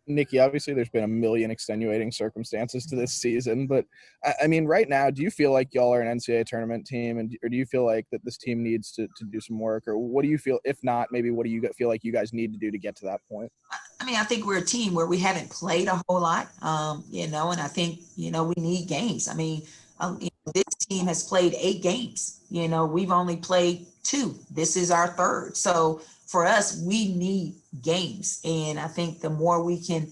Nikki, obviously there's been a million extenuating circumstances to this season, but I mean, right now, do you feel like y'all are an NCAA tournament team, or do you feel like that this team needs to do some work, or what do you feel? If not, maybe what do you feel like you guys need to do to get to that point? I mean, I think we're a team where we haven't played a whole lot, and I think, we need games. I mean, this team has played 8 games. We've only played 2. This is our 3rd. So for us, we need games. And I think the more we can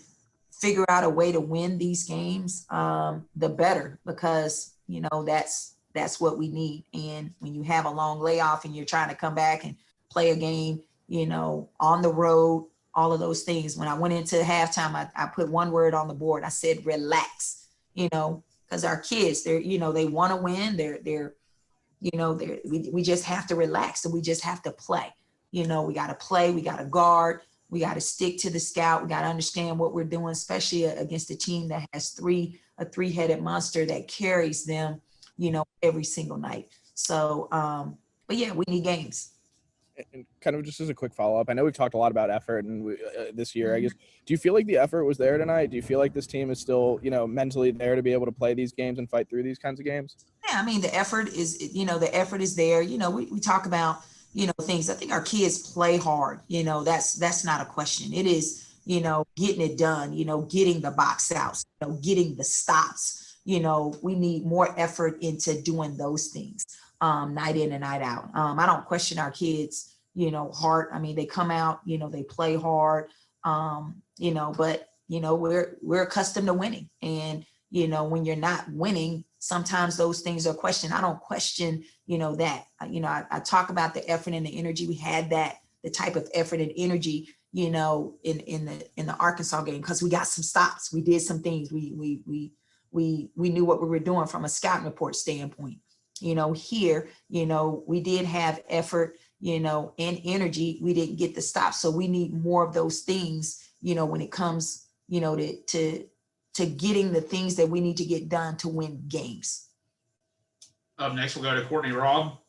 figure out a way to win these games, the better, because, that's what we need. And when you have a long layoff and you're trying to come back and play a game, on the road, all of those things. When I went into halftime, I put one word on the board. I said, relax, because our kids, they want to win. We just have to relax, and we just have to play. We got to play, we got to guard, we got to stick to the scout. We got to understand what we're doing, especially against a team that has a 3-headed monster that carries them, every single night. So, but yeah, we need games. And kind of just as a quick follow-up, I know we've talked a lot about effort and this year, I guess, do you feel like the effort was there tonight? Do you feel like this team is still, mentally there to be able to play these games and fight through these kinds of games? Yeah, I mean, the effort is there. We talk about, things. I think our kids play hard. That's not a question. It is, getting it done, getting the box out, getting the stops. We need more effort into doing those things, night in and night out. I don't question our kids, heart. I mean, they come out, they play hard, but, we're accustomed to winning. And, when you're not winning, sometimes those things are questioned. I don't question, that. I talk about the effort and the energy. We had the type of effort and energy, in the Arkansas game, because we got some stops. We did some things. We knew what we were doing from a scouting report standpoint. Here, we did have effort, and energy. We didn't get the stops. So we need more of those things, when it comes, to getting the things that we need to get done to win games. Up next, we'll go to Courtney Robb.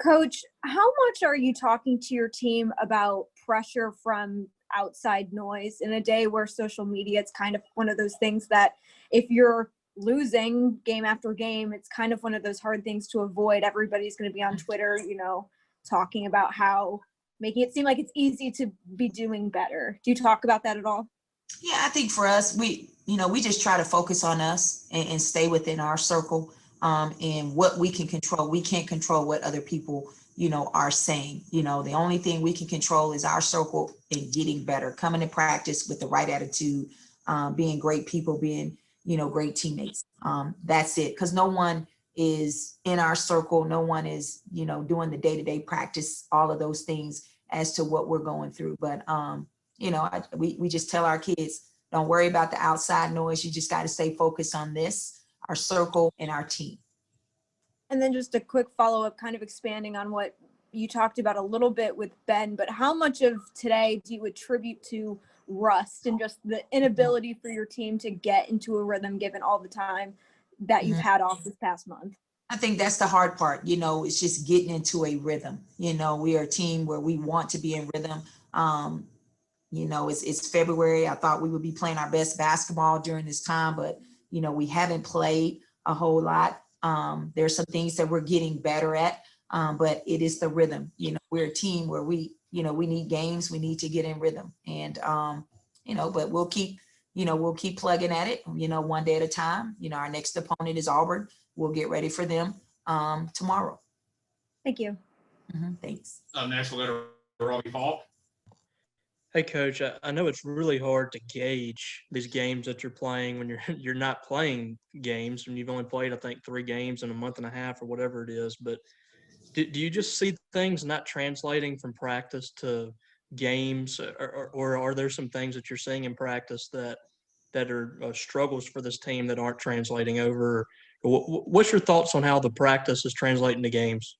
Coach, how much are you talking to your team about pressure from outside noise in a day where social media, it's kind of one of those things that if you're losing game after game, it's kind of one of those hard things to avoid. Everybody's going to be on Twitter, talking about how, making it seem like it's easy to be doing better. Do you talk about that at all? Yeah, I think for us, we just try to focus on us and stay within our circle, and what we can control. We can't control what other people, are saying. The only thing we can control is our circle and getting better, coming to practice with the right attitude, being great people, being, great teammates. That's it. Because no one is in our circle. No one is, doing the day-to-day practice, all of those things as to what we're going through. But, we just tell our kids, don't worry about the outside noise. You just got to stay focused on this, our circle and our team. And then just a quick follow-up, kind of expanding on what you talked about a little bit with Ben, but how much of today do you attribute to rust and just the inability for your team to get into a rhythm given all the time that you've had off this past month? I think that's the hard part, it's just getting into a rhythm. We are a team where we want to be in rhythm. It's February. I thought we would be playing our best basketball during this time, but, we haven't played a whole lot. There's some things that we're getting better at, but it is the rhythm. We're a team where we need games. We need to get in rhythm, and, but we'll keep plugging at it, one day at a time. Our next opponent is Auburn. We'll get ready for them tomorrow. Thank you. Thanks. Next, we'll go to Robbie Falk. Hey, Coach, I know it's really hard to gauge these games that you're playing when you're not playing games, and you've only played, I think, 3 games in a month and a half or whatever it is. But do you just see things not translating from practice to games, or are there some things that you're seeing in practice that are struggles for this team that aren't translating over? What's your thoughts on how the practice is translating to games?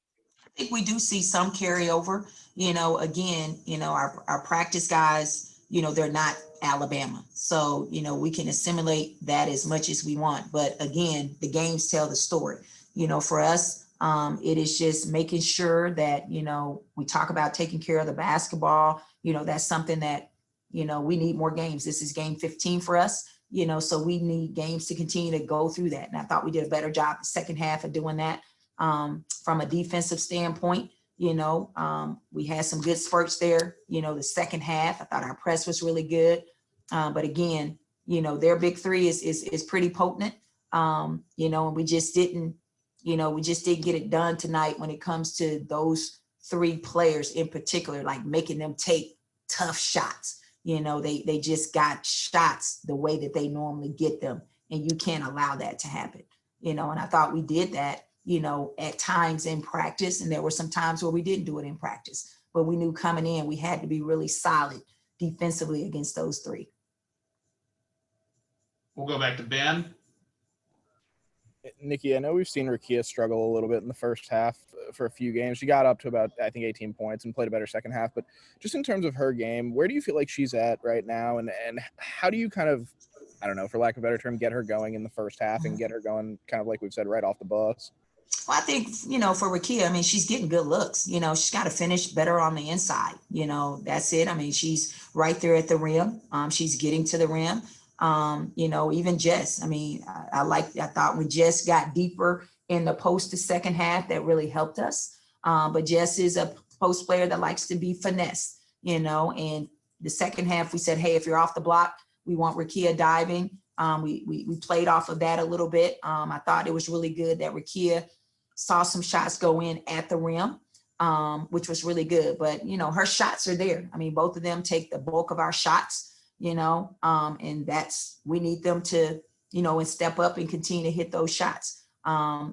I think we do see some carryover. Again, our practice guys, they're not Alabama. So, we can assimilate that as much as we want. But again, the games tell the story. For us, it is just making sure that, we talk about taking care of the basketball. That's something that, we need more games. This is game 15 for us, so we need games to continue to go through that. And I thought we did a better job the second half of doing that. From a defensive standpoint, we had some good spurts there, the second half. I thought our press was really good. But again, their big three is pretty potent. And we just didn't get it done tonight when it comes to those three players in particular, like making them take tough shots. They just got shots the way that they normally get them, and you can't allow that to happen. And I thought we did that, at times in practice, and there were some times where we didn't do it in practice, but we knew coming in we had to be really solid defensively against those three. We'll go back to Ben. Nikki, I know we've seen Rakia struggle a little bit in the first half for a few games. She got up to about, I think, 18 points and played a better second half. But just in terms of her game, where do you feel like she's at right now? And how do you kind of, I don't know, for lack of a better term, get her going in the first half and get her going kind of like we've said, right off the bus? Well, I think, for Rakia, she's getting good looks. She's got to finish better on the inside. That's it. She's right there at the rim. She's getting to the rim. Even Jess, I thought when Jess got deeper in the post the second half, that really helped us. But Jess is a post player that likes to be finesse, and the second half we said, hey, if you're off the block, we want Rakia diving. We played off of that a little bit. I thought it was really good that Rakia saw some shots go in at the rim, which was really good. But, her shots are there. Both of them take the bulk of our shots. And we need them to, and step up and continue to hit those shots. Maya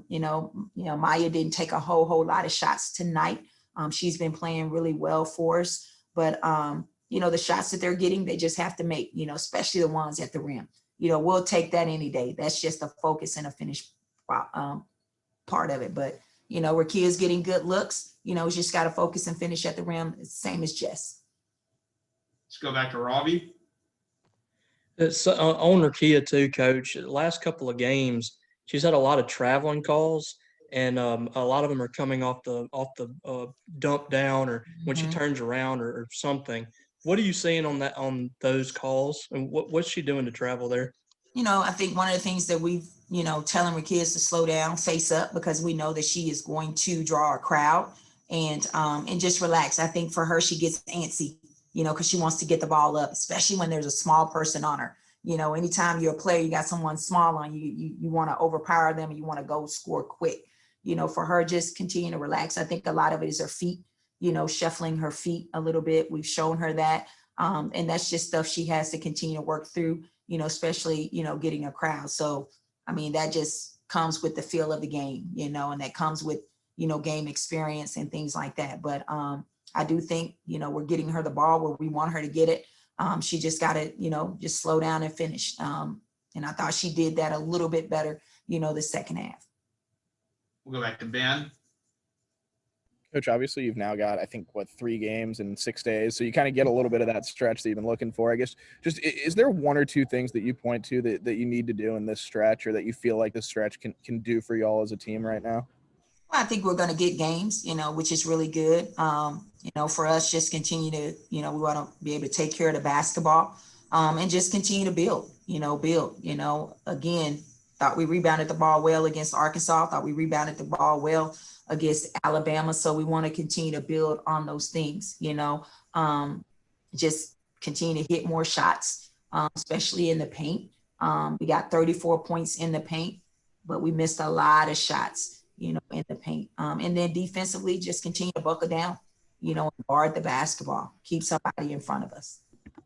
didn't take a whole lot of shots tonight. She's been playing really well for us, but the shots that they're getting, they just have to make, especially the ones at the rim. We'll take that any day. That's just a focus and a finish part of it. But, Rakia's getting good looks, just got to focus and finish at the rim, same as Jess. Let's go back to Robbie. It's on Rakia too, Coach. The last couple of games, she's had a lot of traveling calls, and a lot of them are coming off the dump down or when she turns around or something. What are you seeing on those calls, and what's she doing to travel there? I think one of the things that we've, telling Rakia is to slow down, face up, because we know that she is going to draw a crowd, and just relax. I think for her, she gets antsy, because she wants to get the ball up, especially when there's a small person on her. Anytime you're a player, you got someone small on you, you want to overpower them and you want to go score quick. For her, just continue to relax. I think a lot of it is her feet, shuffling her feet a little bit. We've shown her that. And that's just stuff she has to continue to work through, especially, getting a crowd. So, that just comes with the feel of the game, and that comes with, game experience and things like that. But I do think, we're getting her the ball where we want her to get it. She just got to, just slow down and finish. And I thought she did that a little bit better, the second half. We'll go back to Ben. Coach, obviously you've now got, I think, 3 games in 6 days. So you kind of get a little bit of that stretch that you've been looking for. I guess just, is there 1 or 2 things that you point to that you need to do in this stretch, or that you feel like this stretch can do for y'all as a team right now? Well, I think we're going to get games, which is really good. For us, just continue to, we want to be able to take care of the basketball, and just continue to build. Again, thought we rebounded the ball well against Arkansas. Thought we rebounded the ball well against Alabama. So we want to continue to build on those things, just continue to hit more shots, especially in the paint. We got 34 points in the paint, but we missed a lot of shots, in the paint. And then defensively, just continue to buckle down, and guard the basketball, keep somebody in front of us.